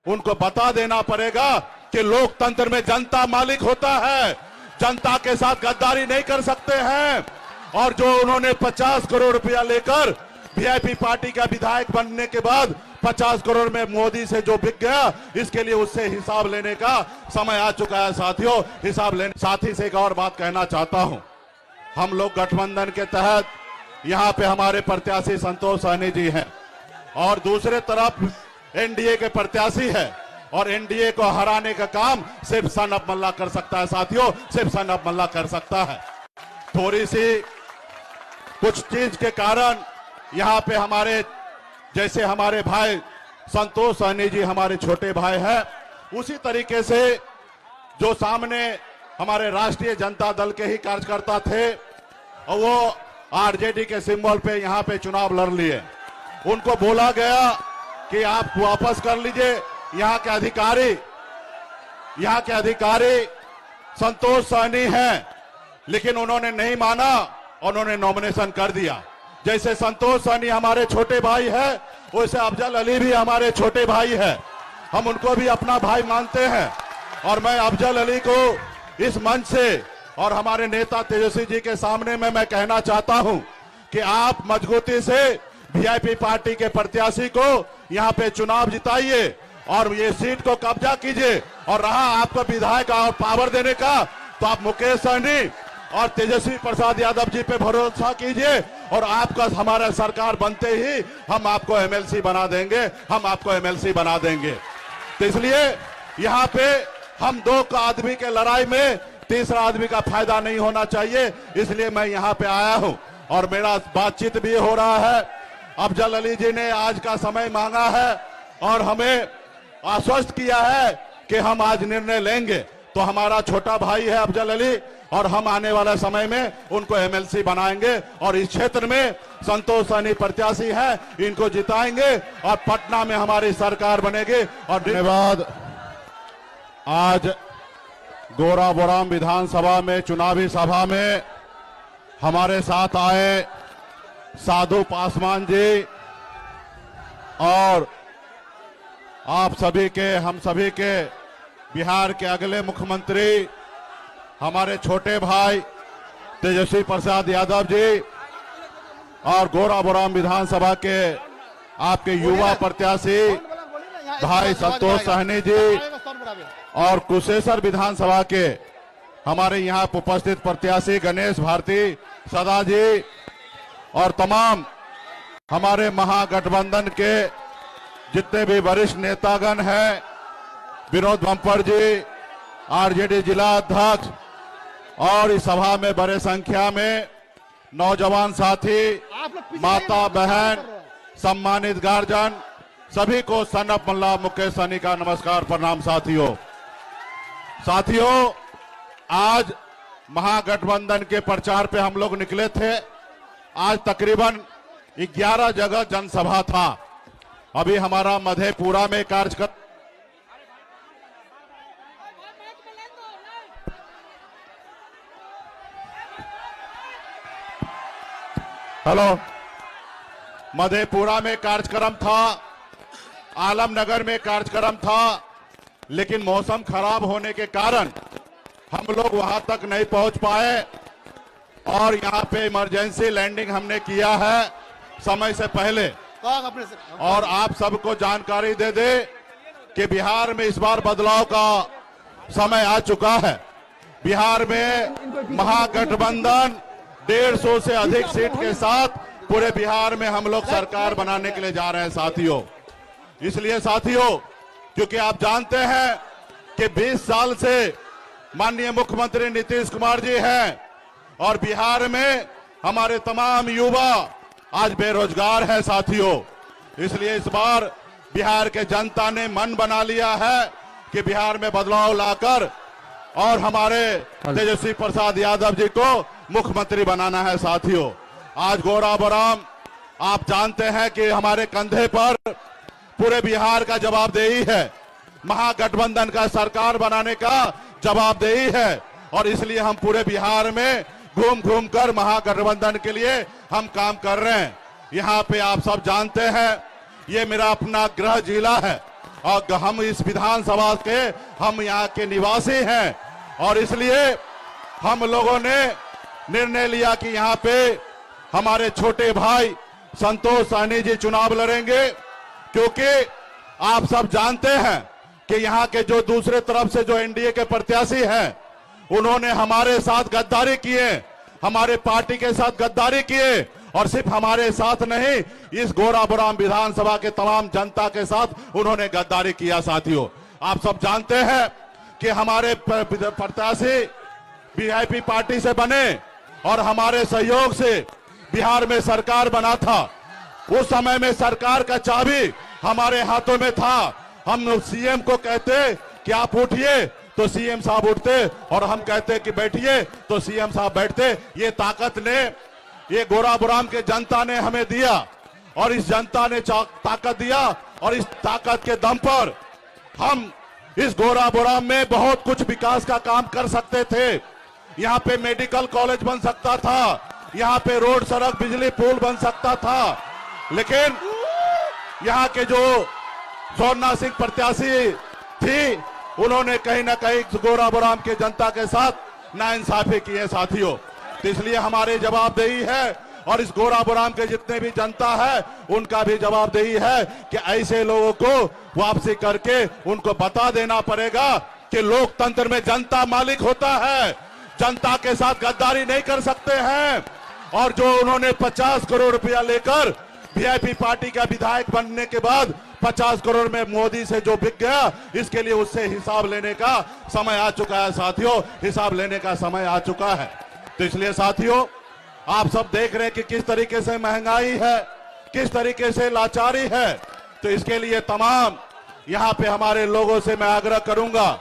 उनको बता देना पड़ेगा कि लोकतंत्र में जनता मालिक होता है, जनता के साथ गद्दारी नहीं कर सकते हैं। और जो उन्होंने 50 करोड़ रुपया लेकर वीआईपी पार्टी का विधायक बनने के बाद 50 करोड़ में मोदी से जो बिक गया, इसके लिए उससे हिसाब लेने का समय आ चुका है साथियों, हिसाब लेने। साथ ही से एक और बात कहना चाहता हूं, हम लोग गठबंधन के तहत यहां पे हमारे प्रत्याशी संतोष सहनी जी हैं और दूसरे तरफ एनडीए के प्रत्याशी है, और एनडीए को हराने का काम सिर्फ सनत मल्ला कर सकता है साथियों, सिर्फ सनत मल्ला कर सकता है। थोड़ी सी कुछ चीज के कारण यहाँ पे हमारे जैसे हमारे भाई संतोष सहनी जी हमारे छोटे भाई हैं, उसी तरीके से जो सामने हमारे राष्ट्रीय जनता दल के ही कार्यकर्ता थे और वो आरजेडी के सिंबल पे यहाँ पे चुनाव लड़ लिए, उनको बोला गया कि आप वापस कर लीजिए। यहाँ के अधिकारी संतोष सहनी हैं, लेकिन उन्होंने नहीं माना, उन्होंने नॉमिनेशन कर दिया। जैसे संतोष सहनी हमारे छोटे भाई है, वैसे अफजल अली भी हमारे छोटे भाई है, हम उनको भी अपना भाई मानते हैं। और मैं अफजल अली को इस मंच से और हमारे नेता तेजस्वी जी के सामने में मैं कहना चाहता हूं कि आप मजबूती से वीआईपी पार्टी के प्रत्याशी को यहां पे चुनाव जिताइए और ये सीट को कब्जा कीजिए। और रहा आपको विधायक और पावर देने का, तो आप मुकेश सहनी और तेजस्वी प्रसाद यादव जी पे भरोसा कीजिए और आपका हमारा सरकार बनते ही हम आपको एमएलसी बना देंगे, हम आपको एमएलसी बना देंगे। तो इसलिए यहाँ पे हम दो आदमी के लड़ाई में तीसरा आदमी का फायदा नहीं होना चाहिए, इसलिए मैं यहाँ पे आया हूँ और मेरा बातचीत भी हो रहा है। अफजल अली जी ने आज का समय मांगा है और हमें आश्वस्त किया है कि हम आज निर्णय लेंगे। तो हमारा छोटा भाई है अफजल अली और हम आने वाले समय में उनको एमएलसी बनाएंगे और इस क्षेत्र में संतोष सहनी प्रत्याशी है, इनको जिताएंगे और पटना में हमारी सरकार बनेगी। और धन्यवाद। आज गोराबोराम विधानसभा में चुनावी सभा में हमारे साथ आए साधु पासवान जी और आप सभी के, हम सभी के बिहार के अगले मुख्यमंत्री हमारे छोटे भाई तेजस्वी प्रसाद यादव जी और गोराबोराम विधानसभा के आपके युवा प्रत्याशी भाई संतोष सहनी जी और कुशेश्वर विधानसभा के हमारे यहाँ उपस्थित प्रत्याशी गणेश भारती सदा जी और तमाम हमारे महागठबंधन के जितने भी वरिष्ठ नेतागण हैं, विनोद बम्पर जी, आरजेडी जिला अध्यक्ष, और इस सभा में बड़े संख्या में नौजवान साथी, माता बहन, सम्मानित गार्जियन, सभी को सनत मल्ला मुकेश सहनी का नमस्कार प्रणाम। साथियों आज महागठबंधन के प्रचार पे हम लोग निकले थे। आज तकरीबन 11 जगह जनसभा था। अभी हमारा मधेपुरा में कार्यक्रम, हेलो, मधेपुरा में कार्यक्रम था, आलमनगर में कार्यक्रम था, लेकिन मौसम खराब होने के कारण हम लोग वहां तक नहीं पहुंच पाए और यहां पे इमरजेंसी लैंडिंग हमने किया है समय से पहले। और आप सबको जानकारी दे दे कि बिहार में इस बार बदलाव का समय आ चुका है। बिहार में महागठबंधन 150 से अधिक सीट के साथ पूरे बिहार में हम लोग सरकार बनाने के लिए जा रहे हैं साथियों। इसलिए साथियों, क्योंकि आप जानते हैं कि 20 साल से माननीय मुख्यमंत्री नीतीश कुमार जी हैं और बिहार में हमारे तमाम युवा आज बेरोजगार है साथियों। इसलिए इस बार बिहार के जनता ने मन बना लिया है कि बिहार में बदलाव लाकर और हमारे तेजस्वी प्रसाद यादव जी को मुख्यमंत्री बनाना है साथियों। आज गोराबोराम आप जानते हैं कि हमारे कंधे पर पूरे बिहार का जवाबदेही है, महागठबंधन का सरकार बनाने का जवाबदेही है और इसलिए हम पूरे बिहार में घूम घूम कर महागठबंधन के लिए हम काम कर रहे हैं। यहाँ पे आप सब जानते हैं ये मेरा अपना गृह जिला है और हम इस विधानसभा के हम यहाँ के निवासी हैं और इसलिए हम लोगों ने निर्णय लिया कि यहाँ पे हमारे छोटे भाई संतोष सहनी जी चुनाव लड़ेंगे, क्योंकि आप सब जानते हैं कि यहाँ के जो दूसरे तरफ से जो एनडीए के प्रत्याशी हैं उन्होंने हमारे साथ गद्दारी किए, हमारे पार्टी के साथ गद्दारी किए और सिर्फ हमारे साथ नहीं, इस गोराबुराम विधानसभा के तमाम जनता के साथ उन्होंने गद्दारी किया। साथियों, आप सब जानते हैं कि हमारे प्रत्याशी वीआईपी पार्टी से बने और हमारे सहयोग से बिहार में सरकार बना था। उस समय में सरकार का चाबी हमारे हाथों में था। हम सीएम को कहते कि आप उठिए तो सीएम साहब उठते और हम कहते कि बैठिए तो सीएम साहब बैठते। ये ताकत ने, ये गोराबुराम के जनता ने हमें दिया और इस जनता ने ताकत दिया और इस ताकत के दम पर हम इस गोराबुराम में बहुत कुछ विकास का काम कर सकते थे। यहाँ पे मेडिकल कॉलेज बन सकता था, यहाँ पे रोड, सड़क, बिजली, पुल बन सकता था, लेकिन यहाँ के जो सोना सिंह प्रत्याशी थी उन्होंने कहीं ना कहीं गोराबुराम के जनता के साथ नाइंसाफी की है। साथियों, तो इसलिए हमारी जवाबदेही है और इस गोराबुराम के जितने भी जनता है उनका भी जवाबदेही है कि ऐसे लोगों को वापसी करके उनको बता देना पड़ेगा कि लोकतंत्र में जनता मालिक होता है, जनता के साथ गद्दारी नहीं कर सकते हैं। और जो उन्होंने 50 करोड़ रुपया लेकर वीआईपी पार्टी का विधायक बनने के बाद 50 करोड़ में मोदी से जो बिक गया, इसके लिए उससे हिसाब लेने का समय आ चुका है। साथियों, हिसाब लेने का समय आ चुका है। तो इसलिए साथियों, आप सब देख रहे हैं कि किस तरीके से महंगाई है, किस तरीके से लाचारी है। तो इसके लिए तमाम यहाँ पे हमारे लोगों से मैं आग्रह करूंगा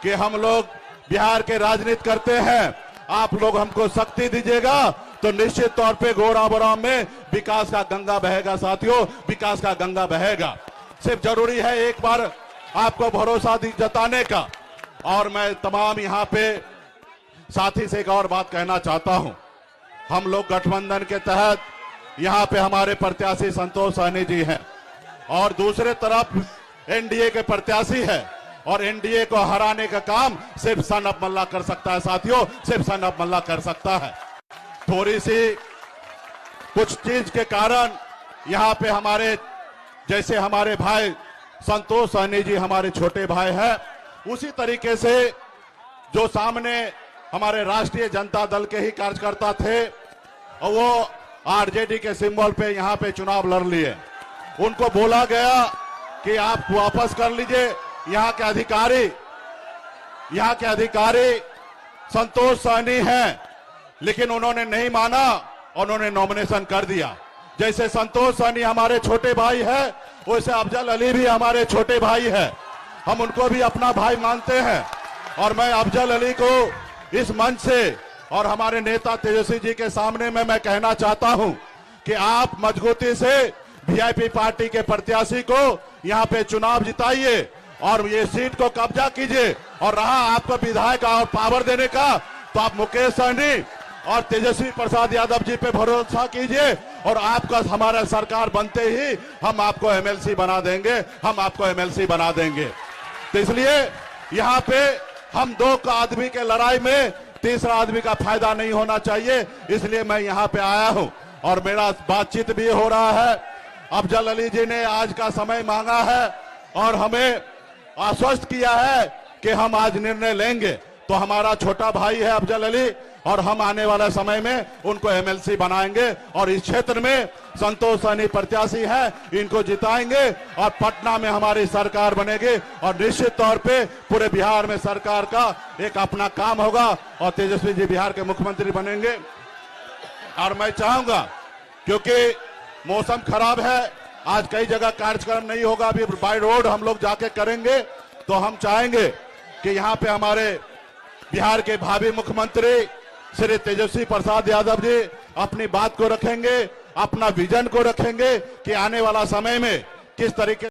कि हम लोग बिहार के राजनीति करते हैं, आप लोग हमको शक्ति दीजिएगा तो निश्चित तौर पे गोराबुराम में विकास का गंगा बहेगा। साथियों, विकास का गंगा बहेगा। सिर्फ जरूरी है एक बार आपको भरोसा जताने का। और मैं तमाम यहाँ पे साथी से एक और बात कहना चाहता हूँ। हम लोग गठबंधन के तहत यहाँ पे हमारे प्रत्याशी संतोष सहनी जी हैं और दूसरे तरफ एनडीए के प्रत्याशी है और एनडीए को हराने का काम सिर्फ सनत मल्ला कर सकता है। साथियों, सिर्फ सनत मल्ला कर सकता है। थोड़ी सी कुछ चीज के कारण यहाँ पे हमारे जैसे हमारे भाई संतोष सहनी जी हमारे छोटे भाई हैं, उसी तरीके से जो सामने हमारे राष्ट्रीय जनता दल के ही कार्यकर्ता थे और वो आरजेडी के सिंबल पे यहाँ पे चुनाव लड़ लिए। उनको बोला गया कि आप वापस कर लीजिए। यहाँ के अधिकारी संतोष सहनी हैं, लेकिन उन्होंने नहीं माना और उन्होंने नॉमिनेशन कर दिया। जैसे संतोष सहनी हमारे छोटे भाई है, वैसे अफजल अली भी हमारे छोटे भाई है। हम उनको भी अपना भाई मानते हैं और मैं अफजल अली को इस मंच से और हमारे नेता तेजस्वी जी के सामने में मैं कहना चाहता हूं कि आप मजबूती से वीआईपी पार्टी के प्रत्याशी को यहाँ पे चुनाव जिताइए और ये सीट को कब्जा कीजिए। और रहा आपको विधायक और पावर देने का, तो आप मुकेश सहनी और तेजस्वी प्रसाद यादव जी पे भरोसा कीजिए और आपका हमारा सरकार बनते ही हम आपको एमएलसी बना देंगे, हम आपको एमएलसी बना देंगे। तो इसलिए यहाँ पे हम दो का आदमी के लड़ाई में तीसरा आदमी का फायदा नहीं होना चाहिए, इसलिए मैं यहाँ पे आया हूँ और मेरा बातचीत भी हो रहा है। अफजल अली जी ने आज का समय मांगा है और हमें आश्वस्त किया है कि हम आज निर्णय लेंगे। तो हमारा छोटा भाई है अफजल अली और हम आने वाला समय में उनको एमएलसी बनाएंगे और इस क्षेत्र में संतोष सहनी प्रत्याशी है, इनको जिताएंगे और पटना में हमारी सरकार बनेगी और निश्चित तौर पे पूरे बिहार में सरकार का एक अपना काम होगा और तेजस्वी जी बिहार के मुख्यमंत्री बनेंगे। और मैं चाहूंगा, क्योंकि मौसम खराब है, आज कई जगह कार्यक्रम नहीं होगा, अभी बाय रोड हम लोग जाके करेंगे, तो हम चाहेंगे कि यहाँ पे हमारे बिहार के भावी मुख्यमंत्री श्री तेजस्वी प्रसाद यादव जी अपनी बात को रखेंगे, अपना विजन को रखेंगे कि आने वाला समय में किस तरीके